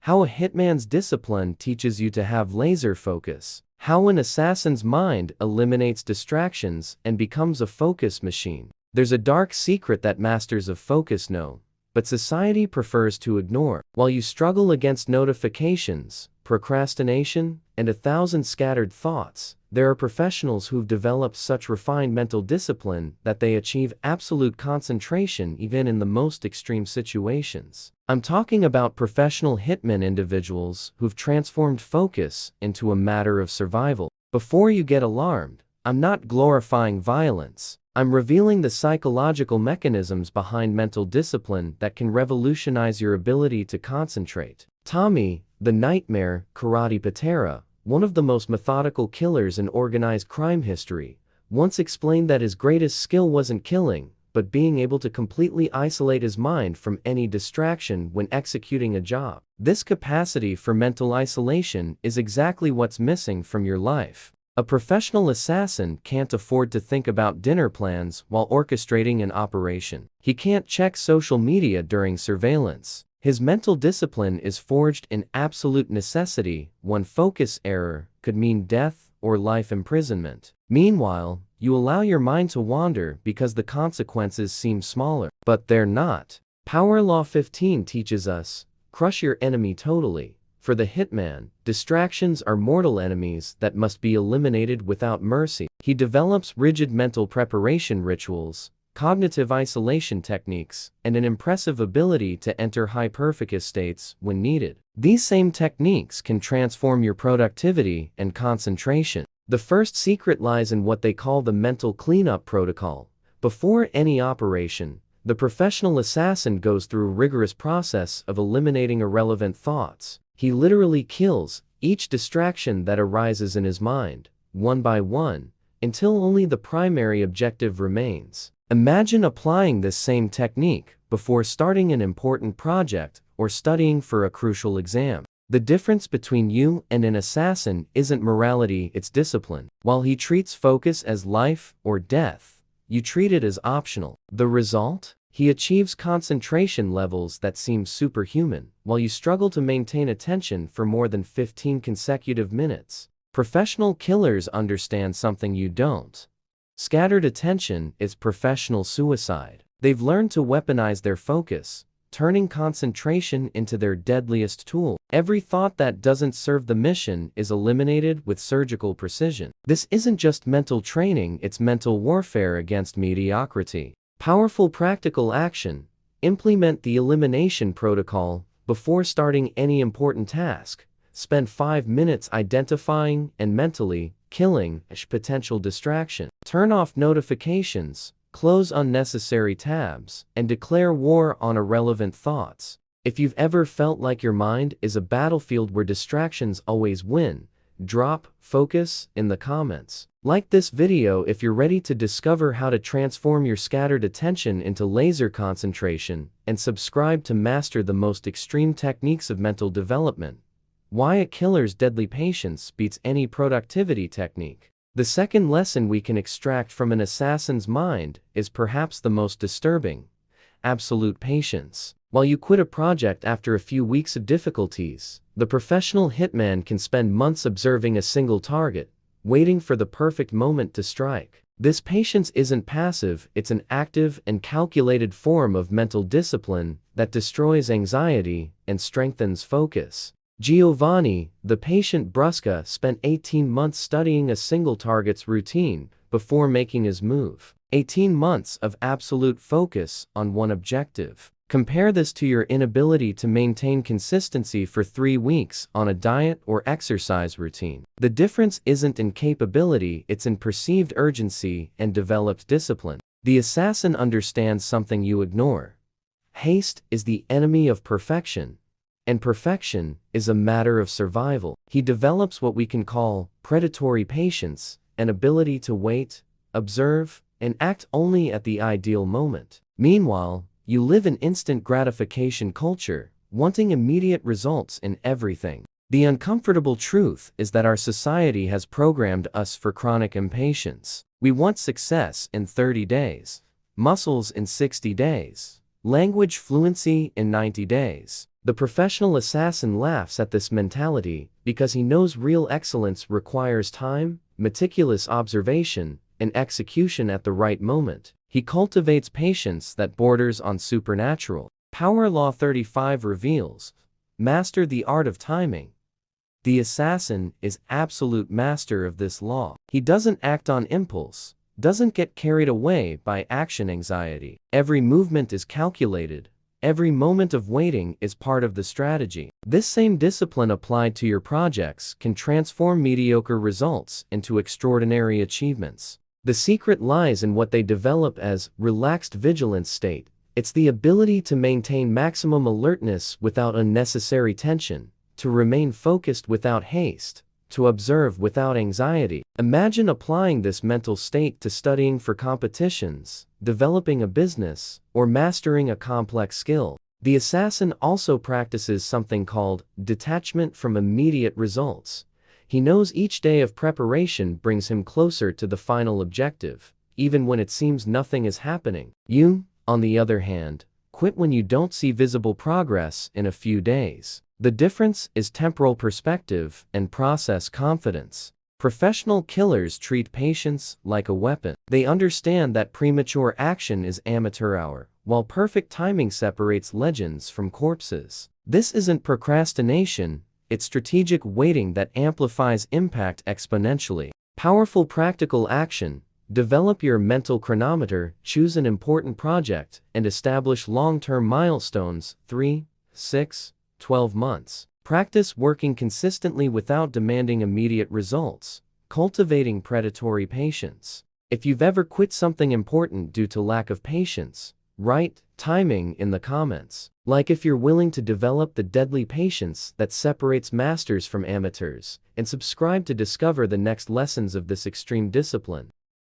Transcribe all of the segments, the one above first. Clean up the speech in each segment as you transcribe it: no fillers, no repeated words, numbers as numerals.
How a hitman's discipline teaches you to have laser focus. How an assassin's mind eliminates distractions and becomes a focus machine. There's a dark secret that masters of focus know, but society prefers to ignore. While you struggle against notifications, procrastination, and 1,000 scattered thoughts, there are professionals who've developed such refined mental discipline that they achieve absolute concentration even in the most extreme situations. I'm talking about professional hitmen, individuals who've transformed focus into a matter of survival. Before you get alarmed, I'm not glorifying violence. I'm revealing the psychological mechanisms behind mental discipline that can revolutionize your ability to concentrate. Tommy, the Nightmare Karate Patera, one of the most methodical killers in organized crime history, once explained that his greatest skill wasn't killing, but being able to completely isolate his mind from any distraction when executing a job. This capacity for mental isolation is exactly what's missing from your life. A professional assassin can't afford to think about dinner plans while orchestrating an operation. He can't check social media during surveillance. His mental discipline is forged in absolute necessity. One focus error could mean death or life imprisonment. Meanwhile, you allow your mind to wander because the consequences seem smaller. But they're not. Power Law 15 teaches us, crush your enemy totally. For the hitman, distractions are mortal enemies that must be eliminated without mercy. He develops rigid mental preparation rituals, cognitive isolation techniques, and an impressive ability to enter hyperfocus states when needed. These same techniques can transform your productivity and concentration. The first secret lies in what they call the mental cleanup protocol. Before any operation, the professional assassin goes through a rigorous process of eliminating irrelevant thoughts. He literally kills each distraction that arises in his mind, one by one, until only the primary objective remains. Imagine applying this same technique before starting an important project or studying for a crucial exam. The difference between you and an assassin isn't morality, it's discipline. While he treats focus as life or death, you treat it as optional. The result? He achieves concentration levels that seem superhuman, while you struggle to maintain attention for more than 15 consecutive minutes. Professional killers understand something you don't. Scattered attention is professional suicide. They've learned to weaponize their focus, turning concentration into their deadliest tool. Every thought that doesn't serve the mission is eliminated with surgical precision. This isn't just mental training, it's mental warfare against mediocrity. Powerful practical action. Implement the elimination protocol before starting any important task. Spend 5 minutes identifying and mentally killing each potential distraction. Turn off notifications, close unnecessary tabs, and declare war on irrelevant thoughts. If you've ever felt like your mind is a battlefield where distractions always win, drop focus in the comments. Like this video if you're ready to discover how to transform your scattered attention into laser concentration, and subscribe to master the most extreme techniques of mental development. Why a killer's deadly patience beats any productivity technique. The second lesson we can extract from an assassin's mind is perhaps the most disturbing: absolute patience. While you quit a project after a few weeks of difficulties, the professional hitman can spend months observing a single target, waiting for the perfect moment to strike. This patience isn't passive, it's an active and calculated form of mental discipline that destroys anxiety and strengthens focus. Giovanni, the patient Brusca, spent 18 months studying a single target's routine before making his move. 18 months of absolute focus on one objective. Compare this to your inability to maintain consistency for 3 weeks on a diet or exercise routine. The difference isn't in capability, it's in perceived urgency and developed discipline. The assassin understands something you ignore. Haste is the enemy of perfection, and perfection is a matter of survival. He develops what we can call predatory patience, an ability to wait, observe, and act only at the ideal moment. Meanwhile, you live in instant gratification culture, wanting immediate results in everything. The uncomfortable truth is that our society has programmed us for chronic impatience. We want success in 30 days, muscles in 60 days, language fluency in 90 days. The professional assassin laughs at this mentality because he knows real excellence requires time, meticulous observation, and execution at the right moment. He cultivates patience that borders on supernatural. Power Law 35 reveals, master the art of timing. The assassin is absolute master of this law. He doesn't act on impulse, doesn't get carried away by action anxiety. Every movement is calculated. Every moment of waiting is part of the strategy. This same discipline applied to your projects can transform mediocre results into extraordinary achievements. The secret lies in what they develop as relaxed vigilance state. It's the ability to maintain maximum alertness without unnecessary tension, to remain focused without haste, to observe without anxiety. Imagine applying this mental state to studying for competitions, developing a business, or mastering a complex skill. The assassin also practices something called detachment from immediate results. He knows each day of preparation brings him closer to the final objective, even when it seems nothing is happening. You, on the other hand, quit when you don't see visible progress in a few days. The difference is temporal perspective and process confidence. Professional killers treat patience like a weapon. They understand that premature action is amateur hour, while perfect timing separates legends from corpses. This isn't procrastination, it's strategic waiting that amplifies impact exponentially. Powerful practical action. Develop your mental chronometer, choose an important project, and establish long-term milestones, 3, 6, 12 months. Practice working consistently without demanding immediate results, cultivating predatory patience. If you've ever quit something important due to lack of patience, write timing in the comments. Like if you're willing to develop the deadly patience that separates masters from amateurs, and subscribe to discover the next lessons of this extreme discipline.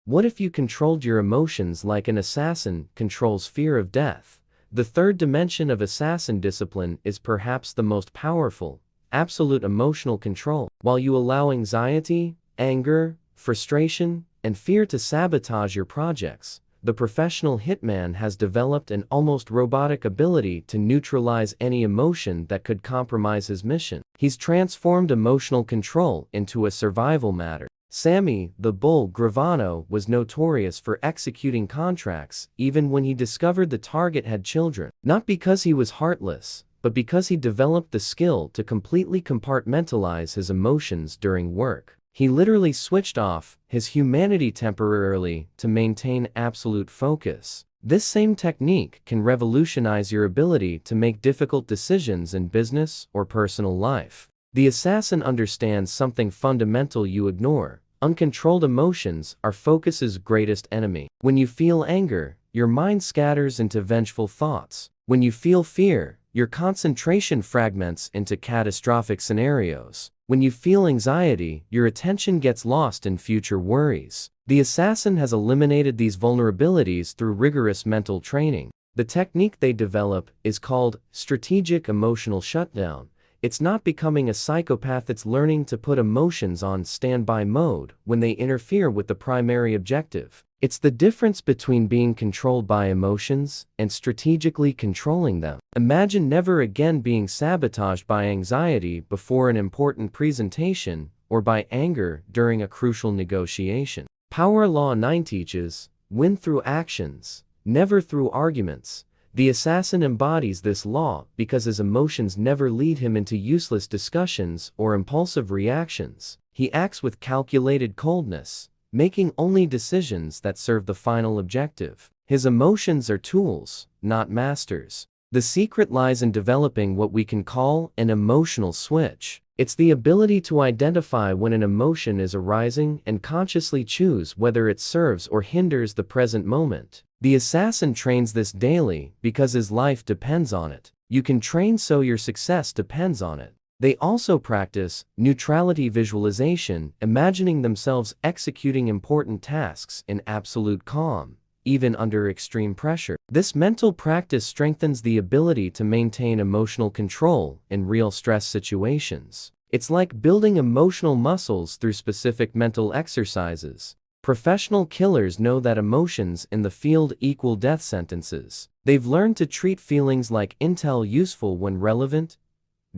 What if you controlled your emotions like an assassin controls fear of death? The third dimension of assassin discipline is perhaps the most powerful, absolute emotional control. While you allow anxiety, anger, frustration, and fear to sabotage your projects, the professional hitman has developed an almost robotic ability to neutralize any emotion that could compromise his mission. He's transformed emotional control into a survival matter. Sammy, the Bull Gravano, was notorious for executing contracts even when he discovered the target had children. Not because he was heartless, but because he developed the skill to completely compartmentalize his emotions during work. He literally switched off his humanity temporarily to maintain absolute focus. This same technique can revolutionize your ability to make difficult decisions in business or personal life. The assassin understands something fundamental you ignore. Uncontrolled emotions are focus's greatest enemy. When you feel anger, your mind scatters into vengeful thoughts. When you feel fear, your concentration fragments into catastrophic scenarios. When you feel anxiety, your attention gets lost in future worries. The assassin has eliminated these vulnerabilities through rigorous mental training. The technique they develop is called strategic emotional shutdown. It's not becoming a psychopath, it's learning to put emotions on standby mode when they interfere with the primary objective. It's the difference between being controlled by emotions and strategically controlling them. Imagine never again being sabotaged by anxiety before an important presentation or by anger during a crucial negotiation. Power Law 9 teaches, win through actions, never through arguments. The assassin embodies this law because his emotions never lead him into useless discussions or impulsive reactions. He acts with calculated coldness, making only decisions that serve the final objective. His emotions are tools, not masters. The secret lies in developing what we can call an emotional switch. It's the ability to identify when an emotion is arising and consciously choose whether it serves or hinders the present moment. The assassin trains this daily because his life depends on it. You can train so your success depends on it. They also practice neutrality visualization, imagining themselves executing important tasks in absolute calm, even under extreme pressure. This mental practice strengthens the ability to maintain emotional control in real stress situations. It's like building emotional muscles through specific mental exercises. Professional killers know that emotions in the field equal death sentences. They've learned to treat feelings like intel useful when relevant,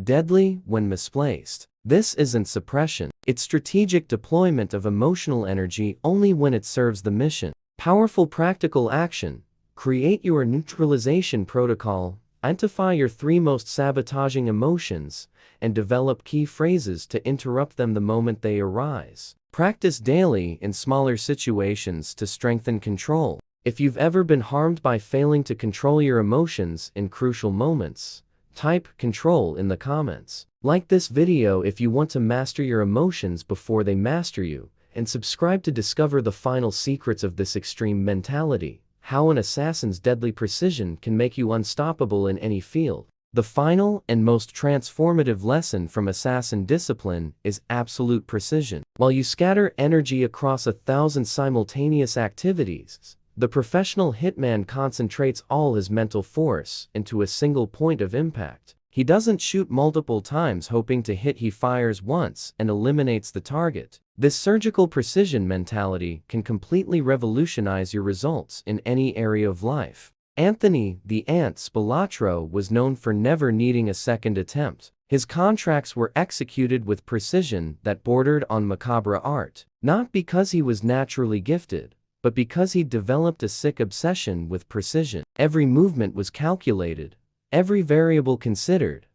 deadly when misplaced. This isn't suppression, it's strategic deployment of emotional energy only when it serves the mission. Powerful practical action. Create your neutralization protocol, identify your 3 most sabotaging emotions, and develop key phrases to interrupt them the moment they arise. Practice daily in smaller situations to strengthen control. If you've ever been harmed by failing to control your emotions in crucial moments, type control in the comments. Like this video if you want to master your emotions before they master you, and subscribe to discover the final secrets of this extreme mentality, how an assassin's deadly precision can make you unstoppable in any field. The final and most transformative lesson from assassin discipline is absolute precision. While you scatter energy across 1,000 simultaneous activities, the professional hitman concentrates all his mental force into a single point of impact. He doesn't shoot multiple times hoping to hit, he fires once and eliminates the target. This surgical precision mentality can completely revolutionize your results in any area of life. Anthony the Ant Spilatro was known for never needing a second attempt. His contracts were executed with precision that bordered on macabre art, not because he was naturally gifted, but because he developed a sick obsession with precision. Every movement was calculated, every variable considered,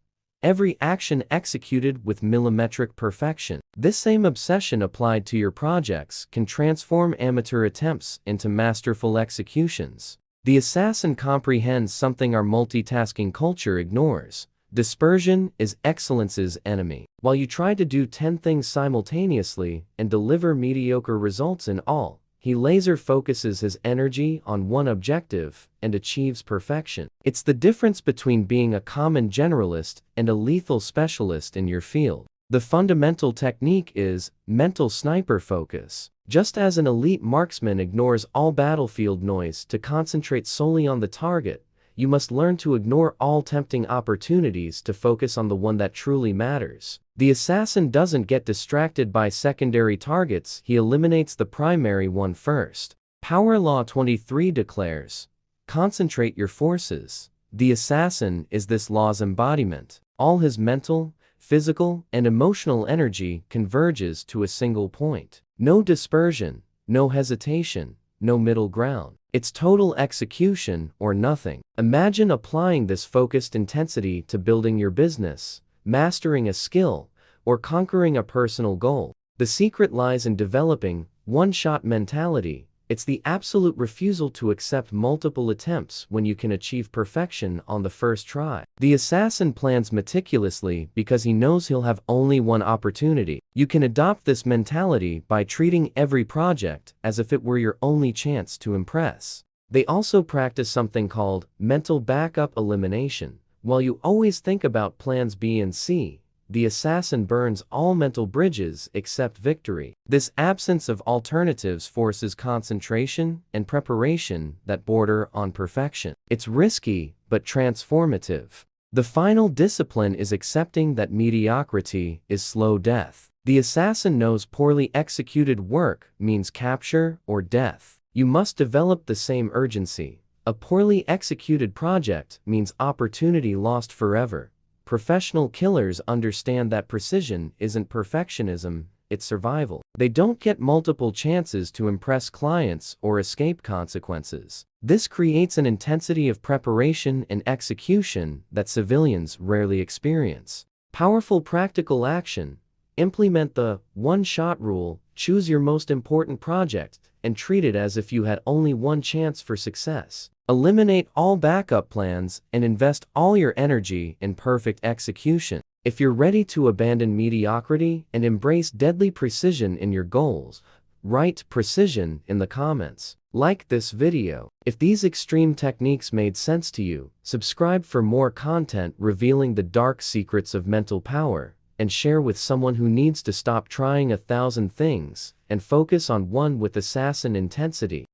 every action executed with millimetric perfection. This same obsession applied to your projects can transform amateur attempts into masterful executions. The assassin comprehends something our multitasking culture ignores. Dispersion is excellence's enemy. While you try to do 10 things simultaneously and deliver mediocre results in all, he laser focuses his energy on one objective and achieves perfection. It's the difference between being a common generalist and a lethal specialist in your field. The fundamental technique is mental sniper focus. Just as an elite marksman ignores all battlefield noise to concentrate solely on the target, you must learn to ignore all tempting opportunities to focus on the one that truly matters. The assassin doesn't get distracted by secondary targets, he eliminates the primary one first. Power Law 23 declares, concentrate your forces. The assassin is this law's embodiment. All his mental, physical, and emotional energy converges to a single point. No dispersion, no hesitation, no middle ground. It's total execution or nothing. Imagine applying this focused intensity to building your business, mastering a skill, or conquering a personal goal. The secret lies in developing one-shot mentality. It's the absolute refusal to accept multiple attempts when you can achieve perfection on the first try. The assassin plans meticulously because he knows he'll have only one opportunity. You can adopt this mentality by treating every project as if it were your only chance to impress. They also practice something called mental backup elimination. While you always think about plans B and C, the assassin burns all mental bridges except victory. This absence of alternatives forces concentration and preparation that border on perfection. It's risky, but transformative. The final discipline is accepting that mediocrity is slow death. The assassin knows poorly executed work means capture or death. You must develop the same urgency. A poorly executed project means opportunity lost forever. Professional killers understand that precision isn't perfectionism, it's survival. They don't get multiple chances to impress clients or escape consequences. This creates an intensity of preparation and execution that civilians rarely experience. Powerful practical action. Implement the one-shot rule, choose your most important project, and treat it as if you had only one chance for success. Eliminate all backup plans and invest all your energy in perfect execution. If you're ready to abandon mediocrity and embrace deadly precision in your goals, write precision in the comments. Like this video. If these extreme techniques made sense to you, subscribe for more content revealing the dark secrets of mental power, and share with someone who needs to stop trying 1,000 things and focus on one with assassin intensity.